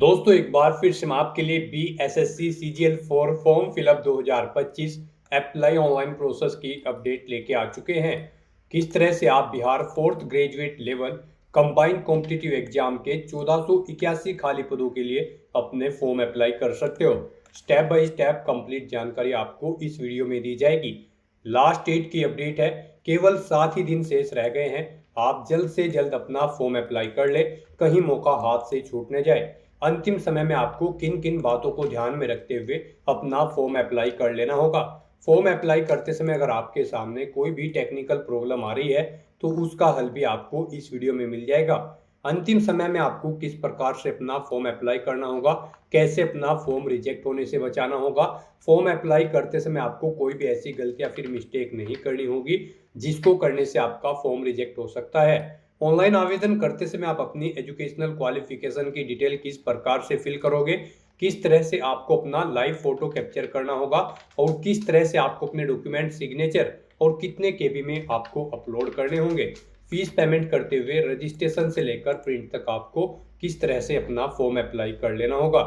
दोस्तों एक बार फिर से मैं आपके लिए BSSC CGL 4 form fill up 2025 apply online process की अपडेट लेके आ चुके हैं। किस तरह से आप Bihar fourth graduate level combined competitive exam के 1481 खाली पदों के लिए अपने फॉर्म अप्लाई कर सकते हो। स्टेप बाय स्टेप कंप्लीट जानकारी आपको इस वीडियो में दी जाएगी। लास्ट डेट की अपडेट है, केवल 7 ही दिन शेष रह गए हैं। आप जल्द से जल्द अपना फॉर्म अप्लाई कर ले, कहीं मौका हाथ से छूट न जाए। अंतिम समय में आपको किन किन बातों को ध्यान में रखते हुए अपना फॉर्म अप्लाई कर लेना होगा। फॉर्म अप्लाई करते समय अगर आपके सामने कोई भी टेक्निकल प्रॉब्लम आ रही है तो उसका हल भी आपको इस वीडियो में मिल जाएगा। अंतिम समय में आपको किस प्रकार से अपना फॉर्म अप्लाई करना होगा, कैसे अपना फॉर्म रिजेक्ट होने से बचाना होगा, फॉर्म अप्लाई करते समय आपको कोई भी ऐसी गलती या फिर मिस्टेक नहीं करनी होगी जिसको करने से आपका फॉर्म रिजेक्ट हो सकता है। ऑनलाइन आवेदन करते समय आप अपनी एजुकेशनल क्वालिफिकेशन की डिटेल किस प्रकार से फिल करोगे, किस तरह से आपको अपना लाइव फोटो कैप्चर करना होगा और किस तरह से आपको अपने डॉक्यूमेंट सिग्नेचर और कितने केबी में आपको अपलोड करने होंगे। फीस पेमेंट करते हुए रजिस्ट्रेशन से लेकर प्रिंट तक आपको किस तरह से अपना फॉर्म अप्लाई कर लेना होगा।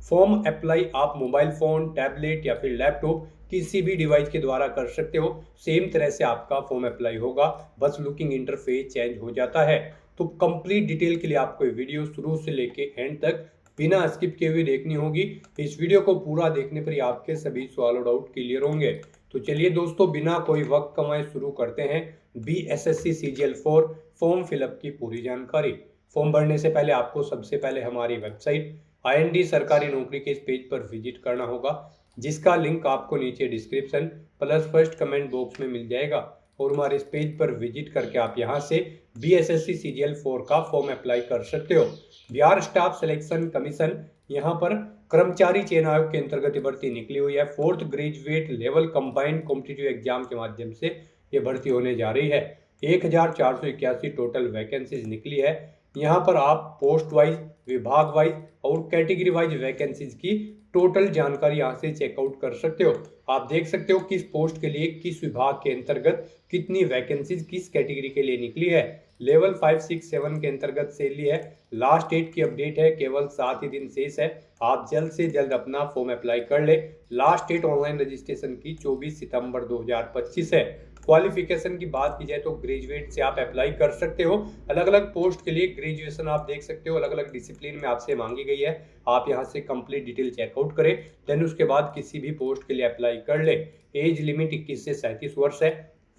फॉर्म अप्लाई आप मोबाइल फ़ोन, टैबलेट या फिर लैपटॉप किसी भी डिवाइस के द्वारा कर सकते हो। सेम तरह से आपका फॉर्म अप्लाई होगा, बस लुकिंग इंटरफेस चेंज हो जाता है। तो कंप्लीट डिटेल के लिए आपको वीडियो शुरू से लेके एंड तक बिना स्किप किए हुए देखनी होगी। इस वीडियो को पूरा देखने पर ही आपके सभी सवाल और डाउट क्लियर होंगे। तो चलिए दोस्तों, बिना कोई वक्त कमाए शुरू करते हैं BSSC CGL 4 फॉर्म फिलअप की पूरी जानकारी। फॉर्म भरने से पहले आपको सबसे पहले हमारी वेबसाइट IND सरकारी नौकरी के इस पेज पर विजिट करना होगा, जिसका लिंक आपको नीचे description plus first comment box में मिल जाएगा। और हमारे इस पेज पर विजिट करके आप यहां से BSSC CGL 4 का फॉर्म अप्लाई कर सकते हो। बिहार स्टाफ सिलेक्शन कमीशन यहाँ पर कर्मचारी चयन आयोग के अंतर्गत भर्ती निकली हुई है। Fourth graduate level combined competitive exam के माध्यम से ये भर्ती होने जा रही है। 1481 टोटल वैकेंसीज निकली है। यहाँ पर आप पोस्ट वाइज, विभाग वाइज और कैटेगरी वाइज वैकेंसीज की टोटल जानकारी यहाँ से चेकआउट कर सकते हो। आप देख सकते हो किस पोस्ट के लिए किस विभाग के अंतर्गत कितनी वैकेंसीज किस कैटेगरी के लिए निकली है। लेवल 5, 6, 7 के अंतर्गत सैलरी है। लास्ट डेट की अपडेट है, केवल 7 ही दिन शेष है। आप जल्द से जल्द अपना फॉर्म अप्लाई कर ले। लास्ट डेट ऑनलाइन रजिस्ट्रेशन की 24 सितंबर 2025 है। क्वालिफिकेशन की बात की जाए तो ग्रेजुएट से आप अप्लाई कर सकते हो। अलग अलग पोस्ट के लिए ग्रेजुएशन आप देख सकते हो, अलग अलग डिसिप्लिन में आपसे मांगी गई है। आप यहां से कंप्लीट डिटेल चेकआउट करें, देन उसके बाद किसी भी पोस्ट के लिए अप्लाई कर ले। एज लिमिट 21 से 37 वर्ष है।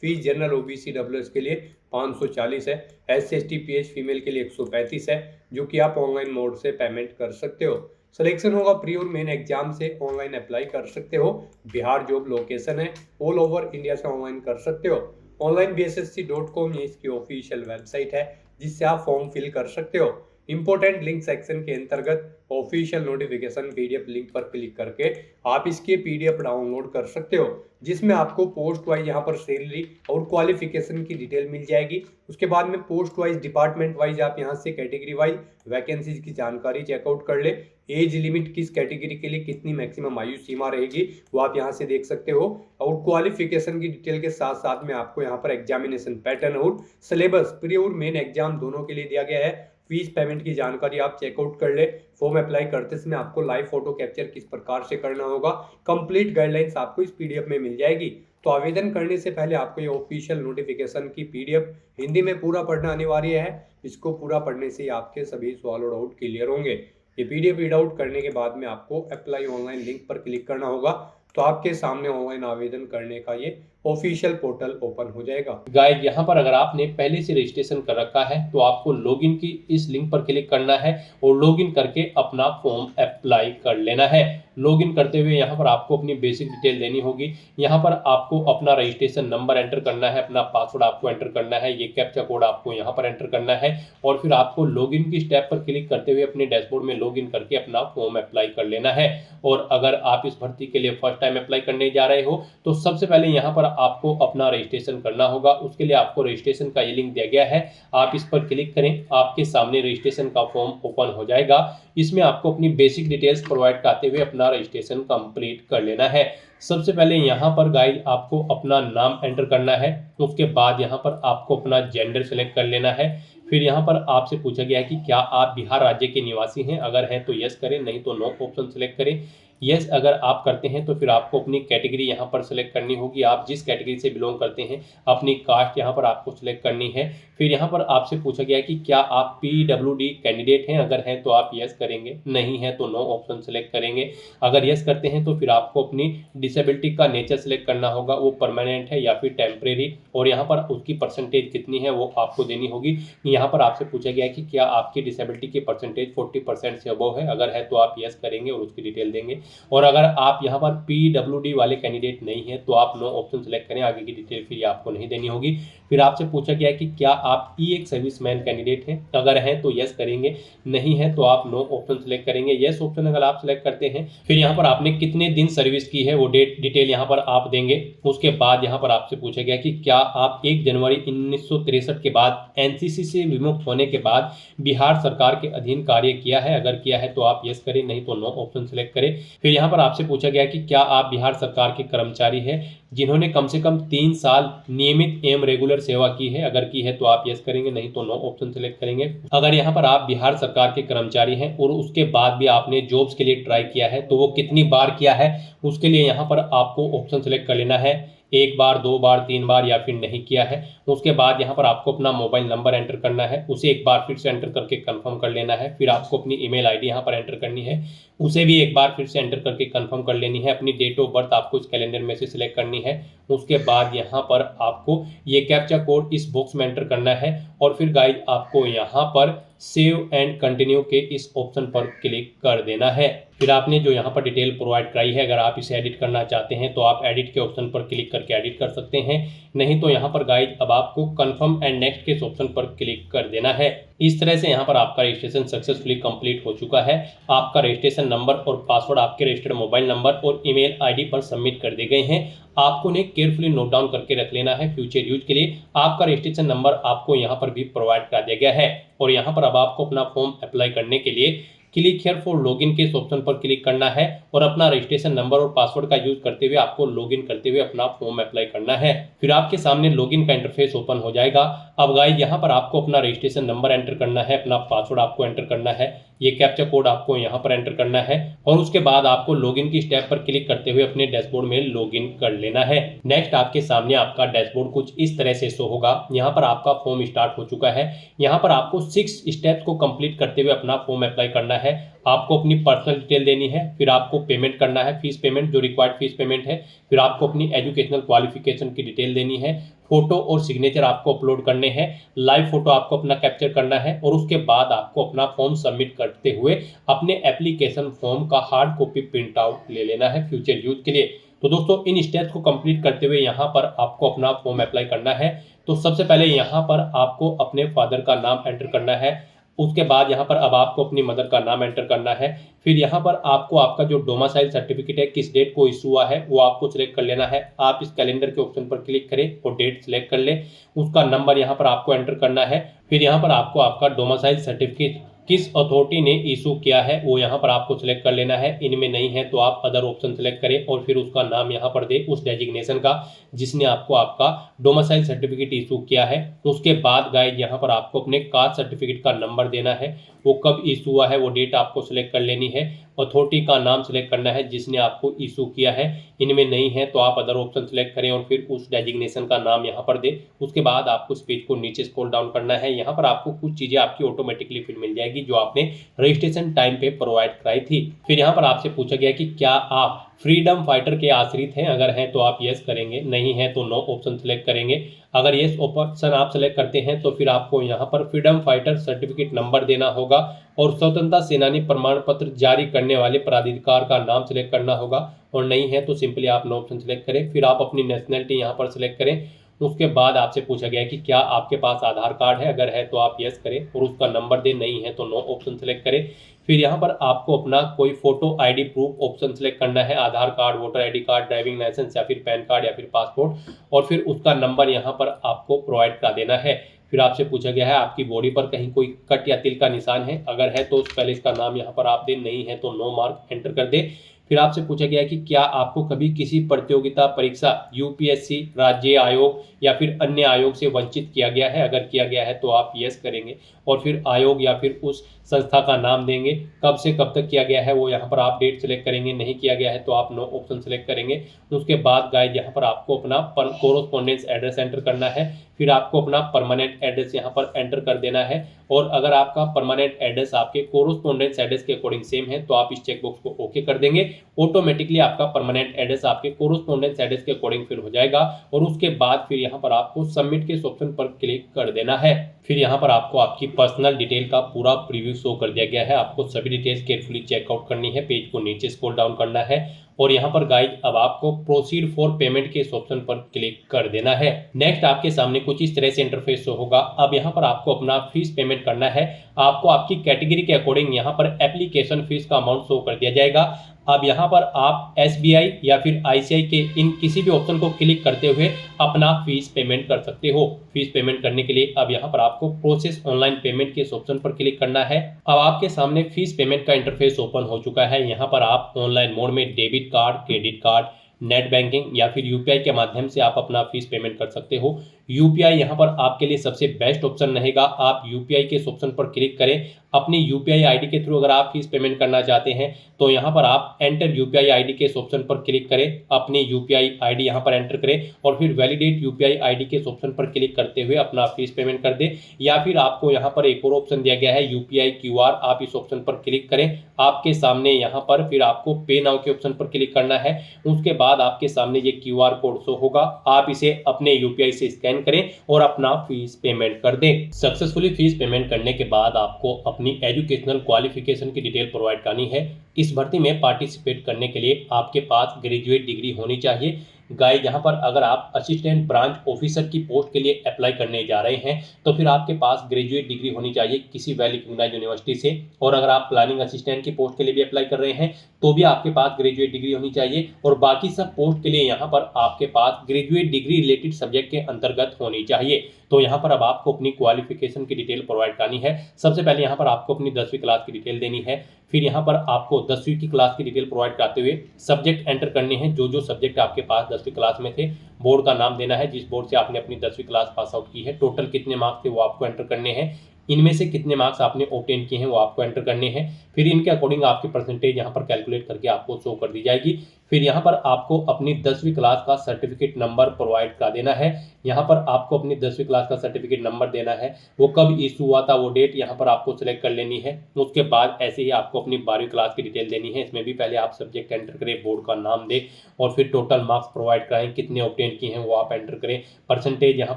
फीस जनरल OBC WS के लिए 540 है। SC ST PH फीमेल के लिए 135 है, जो कि आप ऑनलाइन मोड से पेमेंट कर सकते हो। सिलेक्शन होगा प्री और मेन एग्जाम से, ऑनलाइन अप्लाई कर सकते हो। बिहार जॉब लोकेशन है, ऑल ओवर इंडिया से ऑनलाइन कर सकते हो। ऑनलाइन bssc.com ये इसकी ऑफिशियल वेबसाइट है, जिससे आप फॉर्म फिल कर सकते हो। इंपोर्टेंट लिंक सेक्शन के अंतर्गत ऑफिशियल नोटिफिकेशन PDF लिंक पर क्लिक करके आप इसके PDF डाउनलोड कर सकते हो, जिसमें आपको पोस्ट वाइज यहाँ पर सैलरी और क्वालिफिकेशन की डिटेल मिल जाएगी। उसके बाद में पोस्ट वाइज, डिपार्टमेंट वाइज आप यहाँ से कैटेगरी वाइज वैकेंसीज की जानकारी चेकआउट कर ले। एज लिमिट किस कैटेगरी के लिए कितनी मैक्सिमम आयु सीमा रहेगी वो आप यहाँ से देख सकते हो। और क्वालिफिकेशन की डिटेल के साथ साथ में आपको यहाँ पर एग्जामिनेशन पैटर्न और सिलेबस प्री और मेन एग्जाम दोनों के लिए दिया गया है। फीस पेमेंट की जानकारी आप चेकआउट कर ले। फॉर्म अप्लाई करते समय आपको लाइव फोटो कैप्चर किस प्रकार से करना होगा, कंप्लीट गाइडलाइंस आपको इस PDF में मिल जाएगी। तो आवेदन करने से पहले आपको ये ऑफिशियल नोटिफिकेशन की PDF हिंदी में पूरा पढ़ना अनिवार्य है। इसको पूरा पढ़ने से आपके सभी सवाल और डाउट क्लियर होंगे। ये PDF रीड आउट करने के बाद में आपको अप्लाई ऑनलाइन लिंक पर क्लिक करना होगा, तो आपके सामने ऑनलाइन आवेदन करने का ये ऑफिशियल पोर्टल ओपन हो जाएगा। गाइड, यहाँ पर अगर आपने पहले से रजिस्ट्रेशन कर रखा है तो आपको लॉगिन की इस लिंक पर क्लिक करना है और लॉगिन करके अपना फॉर्म अप्लाई कर लेना है। लॉगिन करते हुए यहाँ पर आपको अपनी बेसिक डिटेल देनी होगी। यहाँ पर आपको अपना रजिस्ट्रेशन नंबर एंटर करना है, अपना पासवर्ड आपको एंटर करना है, ये कैप्चा कोड आपको यहाँ पर एंटर करना है और फिर आपको लॉगिन की स्टेप पर क्लिक करते हुए अपने डैशबोर्ड में लॉगिन करके अपना फॉर्म अप्लाई कर लेना है। और अगर आप इस भर्ती के लिए फर्स्ट टाइम अप्लाई करने जा रहे हो तो सबसे पहले यहाँ पर आपको अपना रजिस्ट्रेशन करना होगा। उसके लिए आपको रजिस्ट्रेशन का ये लिंक दिया गया है, आप इस पर क्लिक करें, आपके सामने रजिस्ट्रेशन का फॉर्म ओपन हो जाएगा। इसमें आपको अपनी बेसिक डिटेल्स प्रोवाइड करते हुए अपना रजिस्ट्रेशन कंप्लीट कर लेना है। सबसे पहले यहाँ पर गाइज आपको अपना नाम एंटर करना है, उसके बाद यहाँ पर आपको अपना जेंडर सेलेक्ट कर लेना है। फिर यहाँ पर आपसे पूछा गया है कि क्या आप बिहार राज्य के निवासी हैं, अगर हैं तो यस करें, नहीं तो नो ऑप्शन सेलेक्ट करें। यस अगर आप करते हैं तो फिर आपको अपनी कैटेगरी यहाँ पर सेलेक्ट करनी होगी, आप जिस कैटेगरी से बिलोंग करते हैं अपनी कास्ट यहाँ पर आपको सेलेक्ट करनी है। फिर यहाँ पर आपसे पूछा गया है कि क्या आप PWD कैंडिडेट हैं, अगर हैं तो आप यस करेंगे, नहीं है तो नो ऑप्शन सेलेक्ट करेंगे। अगर यस करते हैं तो फिर आपको अपनी डिसेबिलिटी का नेचर सेलेक्ट करना होगा, वो परमानेंट है या फिर टेम्परेरी, और यहाँ पर उसकी परसेंटेज कितनी है वो आपको देनी होगी। यहाँ पर आपसे पूछा गया है कि क्या आपकी डिसेबिलिटी की परसेंटेज 40% से अबव है, अगर है तो आप यस करेंगे और उसकी डिटेल देंगे। और अगर आप यहाँ पर PWD वाले कैंडिडेट नहीं है तो आप नो ऑप्शन सेलेक्ट करें, आगे की डिटेल फिर आपको नहीं देनी होगी। फिर आपसे पूछा गया है कि क्या आप एक सर्विसमैन कैंडिडेट हैं, अगर हैं तो यस करेंगे, नहीं है तो आप नो ऑप्शन सेलेक्ट करेंगे। यस ऑप्शन अगर आप सेलेक्ट करते हैं फिर यहाँ पर आपने कितने दिन सर्विस की है वो डिटेल यहाँ पर आप देंगे। उसके बाद यहाँ पर आपसे पूछा गया कि क्या आप 1 जनवरी 1963 के बाद NCC से विमुक्त होने के बाद बिहार सरकार के अधीन कार्य किया है, अगर किया है तो आप यस करें, नहीं तो नो ऑप्शन सेलेक्ट करें। फिर यहाँ पर आपसे पूछा गया कि क्या आप बिहार सरकार के कर्मचारी हैं जिन्होंने कम से कम 3 साल नियमित एवं रेगुलर सेवा की है, अगर की है तो आप यस करेंगे, नहीं तो नो ऑप्शन सेलेक्ट करेंगे। अगर यहाँ पर आप बिहार सरकार के कर्मचारी हैं और उसके बाद भी आपने जॉब्स के लिए ट्राई किया है तो वो कितनी बार किया है, उसके लिए यहाँ पर आपको ऑप्शन सेलेक्ट कर लेना है, 1 बार, 2 बार, 3 बार या फिर नहीं किया है। उसके बाद यहाँ पर आपको अपना मोबाइल नंबर एंटर करना है, उसे एक बार फिर से एंटर करके कंफर्म कर लेना है। फिर आपको अपनी ईमेल आईडी यहाँ पर एंटर करनी है, उसे भी एक बार फिर से एंटर करके कंफर्म कर लेनी है। अपनी डेट ऑफ बर्थ आपको इस कैलेंडर में से सिलेक्ट करनी है। उसके बाद यहाँ पर आपको ये कैप्चा कोड इस बॉक्स में एंटर करना है और फिर गाइज आपको यहाँ पर सेव एंड कंटिन्यू के इस ऑप्शन पर क्लिक कर देना है। फिर आपने जो यहाँ पर डिटेल प्रोवाइड कराई है, अगर आप इसे एडिट करना चाहते हैं तो आप एडिट के ऑप्शन पर क्लिक करके एडिट कर सकते हैं, नहीं तो यहाँ पर गाइज अब आपको कंफर्म एंड नेक्स्ट के इस ऑप्शन पर क्लिक कर देना है। इस तरह से यहाँ पर आपका रजिस्ट्रेशन सक्सेसफुली कंप्लीट हो चुका है। आपका रजिस्ट्रेशन नंबर और पासवर्ड आपके रजिस्टर्ड मोबाइल नंबर और ईमेल आईडी पर सबमिट कर दिए गए हैं। आपको उन्हें केयरफुली नोट डाउन करके रख लेना है फ्यूचर यूज के लिए। आपका रजिस्ट्रेशन नंबर आपको यहाँ पर भी प्रोवाइड करा दिया गया है और यहाँ पर अब आपको अपना फॉर्म अप्लाई करने के लिए क्लिक हियर फॉर लॉगिन के इस ऑप्शन पर क्लिक करना है और अपना रजिस्ट्रेशन नंबर और पासवर्ड का यूज करते हुए आपको लॉगिन करते हुए अपना फॉर्म अप्लाई करना है। फिर आपके सामने लॉगिन का इंटरफेस ओपन हो जाएगा। अब गाइस यहाँ पर आपको अपना रजिस्ट्रेशन नंबर एंटर करना है, अपना पासवर्ड आपको एंटर करना है, ये कैप्चा कोड आपको यहाँ पर एंटर करना है और उसके बाद आपको लॉगिन की स्टेप पर क्लिक करते हुए अपने डैशबोर्ड में लॉगिन कर लेना है। नेक्स्ट आपके सामने आपका डैशबोर्ड कुछ इस तरह से शो होगा। यहाँ पर आपका फॉर्म स्टार्ट हो चुका है। यहाँ पर आपको 6 स्टेप्स को कंप्लीट करते हुए अपना फॉर्म अप्लाई करना है। आपको अपनी पर्सनल डिटेल देनी है, फिर आपको पेमेंट करना है, फीस पेमेंट जो रिक्वायर्ड फीस पेमेंट है, फिर आपको अपनी एजुकेशनल क्वालिफिकेशन की डिटेल देनी है, फोटो और सिग्नेचर आपको अपलोड करने हैं, लाइव फोटो आपको अपना कैप्चर करना है और उसके बाद आपको अपना फॉर्म सबमिट करते हुए अपने एप्लीकेशन फॉर्म का हार्ड कॉपी प्रिंट आउट ले लेना है फ्यूचर यूज के लिए। तो दोस्तों इन स्टेप्स को कंप्लीट करते हुए यहाँ पर आपको अपना फॉर्म अप्लाई करना है। तो सबसे पहले यहाँ पर आपको अपने फादर का नाम एंटर करना है, उसके बाद यहाँ पर अब आपको अपनी मदर का नाम एंटर करना है। फिर यहाँ पर आपको आपका जो डोमिसाइल सर्टिफिकेट है किस डेट को इशू हुआ है वो आपको सिलेक्ट कर लेना है। आप इस कैलेंडर के ऑप्शन पर क्लिक करें और डेट सिलेक्ट कर लें, उसका नंबर यहाँ पर आपको एंटर करना है। फिर यहाँ पर आपको आपका डोमिसाइल सर्टिफिकेट किस अथॉरिटी ने इशू किया है वो यहाँ पर आपको सिलेक्ट कर लेना है। इनमें नहीं है तो आप अदर ऑप्शन सेलेक्ट करें और फिर उसका नाम यहाँ पर दे उस डेजिग्नेशन का जिसने आपको आपका डोमिसाइल सर्टिफिकेट इशू किया है। उसके बाद गाइस यहाँ पर आपको अपने कास्ट सर्टिफिकेट का नंबर देना है, वो कब इशू हुआ है वो डेट आपको सिलेक्ट कर लेनी है, अथॉरिटी का नाम सिलेक्ट करना है जिसने आपको इशू किया है। इनमें नहीं है तो आप अदर ऑप्शन सिलेक्ट करें और फिर उस डेजिग्नेशन का नाम यहाँ पर दे। उसके बाद आपको इस पेज को नीचे स्क्रॉल डाउन करना है। यहाँ पर आपको कुछ चीज़ें आपकी ऑटोमेटिकली फिर मिल जाएगी जो आपने रजिस्ट्रेशन टाइम पे प्रोवाइड कराई थी। फिर यहाँ पर आपसे पूछा गया कि क्या आप फ्रीडम फाइटर के आश्रित हैं, अगर हैं तो आप यस करेंगे, नहीं है तो नो ऑप्शन सेलेक्ट करेंगे। अगर यस ऑप्शन आप सेलेक्ट करते हैं तो फिर आपको यहाँ पर फ्रीडम फाइटर सर्टिफिकेट नंबर देना होगा और स्वतंत्रता सेनानी प्रमाण पत्र जारी करने वाले प्राधिकार का नाम सिलेक्ट करना होगा और नहीं है तो सिंपली आप नो ऑप्शन सेलेक्ट करें। फिर आप अपनी नेशनलिटी यहाँ पर सिलेक्ट करें। उसके बाद आपसे पूछा गया है कि क्या आपके पास आधार कार्ड है, अगर है तो आप यस करें और उसका नंबर दें, नहीं है तो नो ऑप्शन सेलेक्ट करें। फिर यहाँ पर आपको अपना कोई photo ID proof option select करना है, Aadhaar card, voter ID card, driving licence या फिर पैन कार्ड या फिर पासपोर्ट, और फिर उसका नंबर यहाँ पर आपको प्रोवाइड करा देना है। फिर आपसे पूछा गया है आपकी बॉडी पर कहीं कोई कट या तिल का निशान है, अगर है तो पहले इसका नाम यहाँ पर आप दें, नहीं है तो नो मार्क एंटर कर दे। फिर आपसे पूछा गया कि क्या आपको कभी किसी प्रतियोगिता परीक्षा यूपीएससी, राज्य आयोग या फिर अन्य आयोग से वंचित किया गया है। अगर किया गया है तो आप यस करेंगे और फिर आयोग या फिर उस संस्था का नाम देंगे। कब से कब तक किया गया है वो यहाँ पर आप डेट सेलेक्ट करेंगे। नहीं किया गया है तो आप नो ऑप्शन सेलेक्ट करेंगे। उसके बाद गाइज यहाँ पर आपको अपना कोरोस्पोंडेंस एड्रेस एंटर करना है। फिर आपको अपना परमानेंट एड्रेस यहाँ पर एंटर कर देना है। और अगर आपका परमानेंट एड्रेस आपके कोरोस्पोंडेंस एड्रेस के अकॉर्डिंग सेम है तो आप इस चेकबॉक्स को ओके कर देंगे। ऑटोमेटिकली आपका परमानेंट एड्रेस आपके कोरोस्पोंडेंस एड्रेस के अकॉर्डिंग फिल हो जाएगा। और उसके बाद फिर यहाँ पर आपको सबमिट के ऑप्शन पर क्लिक कर देना है। फिर यहाँ पर आपको आपकी पर्सनल डिटेल का पूरा प्रीव्यू शो कर दिया गया है। आपको सभी डिटेल्स केयरफुली चेकआउट करनी है। पेज को नीचे स्क्रॉल डाउन करना है और यहाँ पर गाइज अब आपको प्रोसीड फॉर पेमेंट के इस ऑप्शन पर क्लिक कर देना है। नेक्स्ट आपके सामने कुछ इस तरह से इंटरफेस शो होगा। अब यहाँ पर आपको अपना फीस पेमेंट करना है। आपको आपकी कैटेगरी के अकॉर्डिंग यहाँ पर एप्लीकेशन फीस का अमाउंट शो कर दिया जाएगा। अब यहाँ पर आप SBI या फिर ICI के इन किसी भी ऑप्शन को क्लिक करते हुए अपना फीस पेमेंट कर सकते हो। फीस पेमेंट करने के लिए अब यहाँ पर आपको प्रोसेस ऑनलाइन पेमेंट के इस ऑप्शन पर क्लिक करना है। अब आपके सामने फीस पेमेंट का इंटरफेस ओपन हो चुका है। यहाँ पर आप ऑनलाइन मोड में debit card, credit card, net banking या फिर UPI के माध्यम से आप अपना फीस पेमेंट कर सकते हो। UPI यहाँ पर आपके लिए सबसे बेस्ट ऑप्शन रहेगा। आप UPI के इस ऑप्शन पर क्लिक करें। अपनी UPI ID के थ्रू अगर आप फीस पेमेंट करना चाहते हैं तो यहाँ पर आप एंटर UPI ID के इस ऑप्शन पर क्लिक करें। अपनी UPI ID यहाँ पर एंटर करें और फिर वैलिडेट UPI ID के इस ऑप्शन पर क्लिक करते हुए अपना फीस पेमेंट कर दें। या फिर आपको यहाँ पर एक और ऑप्शन दिया गया है UPI QR, आप इस ऑप्शन पर क्लिक करें। आपके सामने यहाँ पर फिर आपको पे नाउ के ऑप्शन पर क्लिक करना है। उसके बाद आपके सामने ये QR कोड शो होगा। आप इसे अपने UPI से स्कैन करें और अपना फीस पेमेंट कर दें। सक्सेसफुली फीस पेमेंट करने के बाद आपको अपनी एजुकेशनल क्वालिफिकेशन की डिटेल प्रोवाइड करनी है। इस भर्ती में पार्टिसिपेट करने के लिए आपके पास ग्रेजुएट डिग्री होनी चाहिए। गाइस यहाँ पर अगर आप असिस्टेंट ब्रांच ऑफिसर की पोस्ट के लिए अप्लाई करने जा रहे हैं तो फिर आपके पास ग्रेजुएट डिग्री होनी चाहिए किसी वेल रिकॉग्नाइज्ड यूनिवर्सिटी से। और अगर आप प्लानिंग असिस्टेंट की पोस्ट के लिए भी अप्लाई कर रहे हैं तो भी आपके पास ग्रेजुएट डिग्री होनी चाहिए। और बाकी सब पोस्ट के लिए यहाँ पर आपके पास ग्रेजुएट डिग्री रिलेटेड सब्जेक्ट के अंतर्गत होनी चाहिए। तो यहाँ पर अब आपको अपनी क्वालिफिकेशन की डिटेल प्रोवाइड करनी है। सबसे पहले यहाँ पर आपको अपनी 10वीं क्लास की डिटेल देनी है। फिर यहाँ पर आपको 10वीं की क्लास की डिटेल प्रोवाइड करते हुए सब्जेक्ट एंटर करने हैं। जो सब्जेक्ट आपके पास 10वीं क्लास में थे, बोर्ड का नाम देना है जिस बोर्ड से आपने अपनी 10वीं क्लास पास आउट की है, टोटल कितने मार्क्स थे वो आपको एंटर करने हैं, इनमें से कितने मार्क्स आपने ऑब्टेन किए हैं वो आपको एंटर करने हैं। फिर इनके अकॉर्डिंग आपकी परसेंटेज यहाँ पर कैलकुलेट करके आपको शो कर दी जाएगी। फिर यहाँ पर आपको अपनी 10वीं क्लास का सर्टिफिकेट नंबर प्रोवाइड कर देना है। यहाँ पर आपको अपनी 10वीं क्लास का सर्टिफिकेट नंबर देना है। वो कब इशू हुआ था वो डेट यहाँ पर आपको सिलेक्ट कर लेनी है। उसके बाद ऐसे ही आपको अपनी 12वीं क्लास की डिटेल देनी है। इसमें भी पहले आप सब्जेक्ट एंटर करें, बोर्ड का नाम दें और फिर टोटल मार्क्स प्रोवाइड कराएं, कितने ऑब्टेन किए हैं वो आप एंटर करें। परसेंटेज यहाँ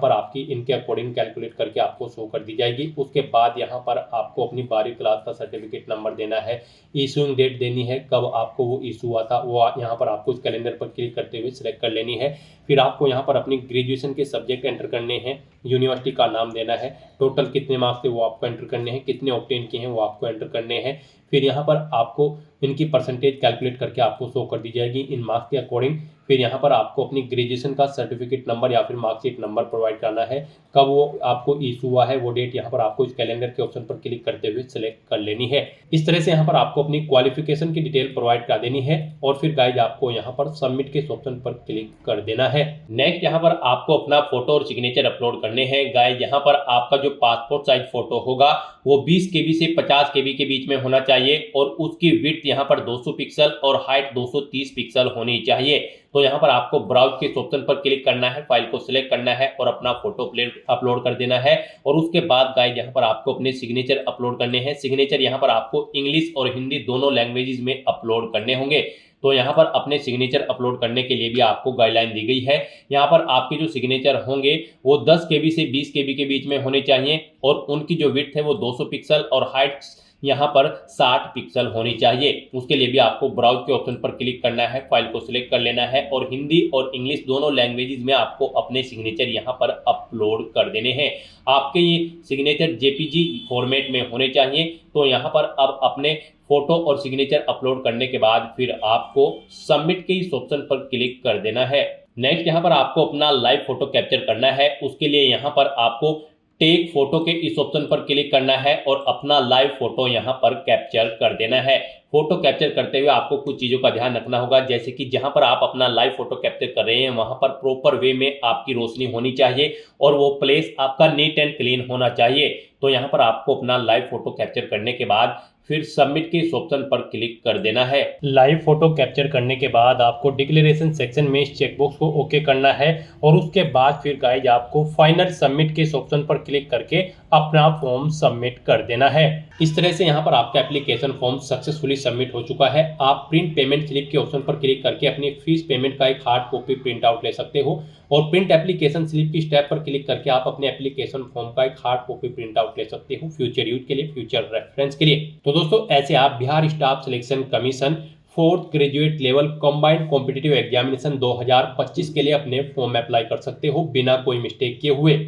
पर आपकी इनके अकॉर्डिंग कैलकुलेट करके आपको शो कर दी जाएगी। उसके बाद यहाँ पर आपको अपनी 12वीं क्लास का सर्टिफिकेट नंबर देना है, इशूइंग डेट देनी है, कब आपको वो इशू हुआ था वो यहाँ पर आपको इस कैलेंडर पर क्लिक करते हुए सिलेक्ट कर लेनी है। फिर आपको यहाँ पर अपनी ग्रेजुएशन के सब्जेक्ट एंटर करने हैं, यूनिवर्सिटी का नाम देना है, टोटल कितने मार्क्स थे वो आपको एंटर करने हैं, कितने ऑब्टेन किए हैं वो आपको एंटर करने हैं। फिर यहाँ पर आपको इनकी परसेंटेज कैलकुलेट करके आपको शो कर दी जाएगी इन मार्क्स के अकॉर्डिंग। फिर यहाँ पर आपको अपनी ग्रेजुएशन का सर्टिफिकेट नंबर या फिर मार्कशीट नंबर प्रोवाइड करना है, कब वो आपको इशू हुआ है वो डेट यहाँ पर आपको इस कैलेंडर के ऑप्शन पर क्लिक करते हुए सिलेक्ट कर लेनी है। इस तरह से यहाँ पर आपको अपनी क्वालिफिकेशन की डिटेल प्रोवाइड कर देनी है और फिर गाइज आपको यहाँ पर सबमिट के ऑप्शन पर क्लिक कर देना है। नेक्स्ट यहाँ पर आपको अपना फोटो और सिग्नेचर अपलोड करने हैं। गाइज यहाँ पर आपका जो पासपोर्ट साइज फोटो होगा वो 20 KB से 50 KB के बीच में होना चाहिए और उसकी विड्थ यहाँ पर 200 पिक्सल और हाइट 230 पिक्सल होनी चाहिए। तो यहाँ पर आपको ब्राउज के ऑप्शन पर क्लिक करना है, फाइल को सिलेक्ट करना है और अपना फोटो अपलोड कर देना है। और उसके बाद गाइज यहाँ पर आपको अपने सिग्नेचर अपलोड करने हैं। सिग्नेचर यहाँ पर आपको इंग्लिश और हिंदी दोनों लैंग्वेजेस में अपलोड करने होंगे। तो यहाँ पर अपने सिग्नेचर अपलोड करने के लिए भी आपको गाइडलाइन दी गई है। यहाँ पर आपके जो सिग्नेचर होंगे वो 10 KB से 20 KB के बीच में होने चाहिए और उनकी जो विड्थ है वो 200 पिक्सल और हाइट यहाँ पर 60 पिक्सल होनी चाहिए। उसके लिए भी आपको ब्राउज के ऑप्शन पर क्लिक करना है, फाइल को सिलेक्ट कर लेना है और हिंदी और इंग्लिश दोनों लैंग्वेजेस में आपको अपने सिग्नेचर यहाँ पर अपलोड कर देने हैं। आपके ये सिग्नेचर JPG फॉर्मेट में होने चाहिए। तो यहाँ पर अब अपने फोटो और सिग्नेचर अपलोड करने के बाद फिर आपको सबमिट के इस ऑप्शन पर क्लिक कर देना है। नेक्स्ट यहाँ पर आपको अपना लाइव फोटो कैप्चर करना है। उसके लिए यहाँ पर आपको टेक फोटो के इस ऑप्शन पर क्लिक करना है और अपना लाइव फोटो यहाँ पर कैप्चर कर देना है। फोटो कैप्चर करते हुए आपको कुछ चीज़ों का ध्यान रखना होगा, जैसे कि जहां पर आप अपना लाइव फोटो कैप्चर कर रहे हैं वहां पर प्रॉपर वे में आपकी रोशनी होनी चाहिए और वो प्लेस आपका नीट एंड क्लीन होना चाहिए। तो यहाँ पर आपको अपना लाइव फोटो कैप्चर करने के बाद फिर सबमिट के इस ऑप्शन पर क्लिक कर देना है। लाइव फोटो कैप्चर करने के बाद आपको डिक्लेरेशन सेक्शन में इस चेकबॉक्स को ओके करना है और उसके बाद फिर गाइज आपको फाइनल सबमिट के इस ऑप्शन पर क्लिक करके अपना फॉर्म सबमिट कर देना है। इस तरह से यहाँ पर आपका एप्लीकेशन फॉर्म सक्सेसफुली सबमिट हो चुका है। आप प्रिंट पेमेंट स्लिप के ऑप्शन पर क्लिक करके अपनी फीस पेमेंट का एक हार्ड कॉपी प्रिंट आउट ले सकते हो और प्रिंट एप्लीकेशन स्लिप की स्टेप पर क्लिक करके आप अपने एप्लीकेशन फॉर्म का एक हार्ड कॉपी प्रिंट आउट ले सकते हो फ्यूचर यूज के लिए, फ्यूचर रेफरेंस के लिए। तो दोस्तों ऐसे आप Bihar staff selection commission 4th graduate level combined competitive examination 2025 के लिए अपने फॉर्म अप्लाई कर सकते हो बिना कोई मिस्टेक किए हुए।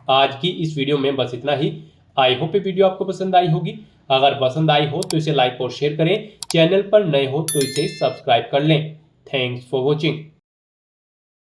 आज की इस वीडियो में बस इतना ही। आई होप ये वीडियो आपको पसंद आई होगी। अगर पसंद आई हो तो इसे लाइक और शेयर करें, चैनल पर नए हो तो इसे सब्सक्राइब कर लें। Thanks for watching.